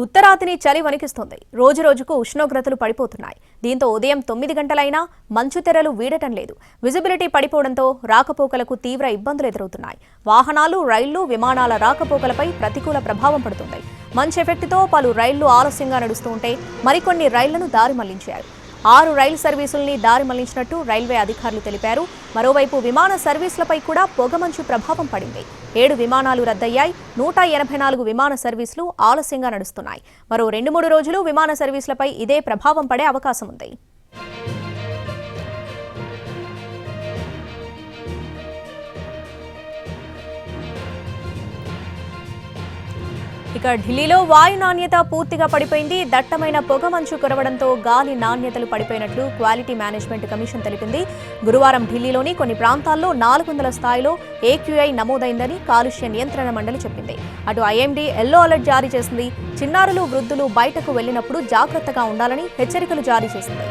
ఉత్తరాదిని చలి వణికిస్తోంది. రోజు రోజుకు ఉష్ణోగ్రతలు పడిపోతున్నాయి. దీంతో ఉదయం 9 గంటలైనా మంచు తెరలు వీడటం లేదు. విజిబిలిటీ పడిపోవడంతో రాకపోకలకు తీవ్ర ఇబ్బందులు ఎదురవుతున్నాయి. వాహనాలు, రైళ్లు, విమానాల రాకపోకలపై ప్రతికూల ప్రభావం పడుతుంది. మంచు ఎఫెక్ట్తో పలు రైళ్లు ఆలస్యంగా నడుస్తూ ఉంటే మరికొన్ని రైళ్లను దారి మళ్లించారు. 6 రైలు సర్వీసుల్ని దారి మళ్లించినట్టు రైల్వే అధికారులు తెలిపారు. మరోవైపు విమాన సర్వీసులపై కూడా పొగమంచు ప్రభావం పడింది. 7 విమానాలు రద్దయ్యాయి. 184 విమాన సర్వీసులు ఆలస్యంగా నడుస్తున్నాయి. మరో 2-3 రోజులు విమాన సర్వీసులపై ఇదే ప్రభావం పడే అవకాశం ఉంది. ఇక ఢిల్లీలో వాయు నాణ్యత పూర్తిగా పడిపోయింది. దట్టమైన పొగమంచు కురవడంతో గాలి నాణ్యతలు పడిపోయినట్లు క్వాలిటీ మేనేజ్మెంట్ కమిషన్ తెలిపింది. గురువారం ఢిల్లీలోని కొన్ని ప్రాంతాల్లో 400 స్థాయిలో AQI నమోదైందని కాలుష్య నియంత్రణ మండలి చెప్పింది. అటు IMD ఎల్లో అలర్ట్ జారీ చేసింది. చిన్నారులు, వృద్ధులు బయటకు వెళ్లినప్పుడు జాగ్రత్తగా ఉండాలని హెచ్చరికలు జారీ చేసింది.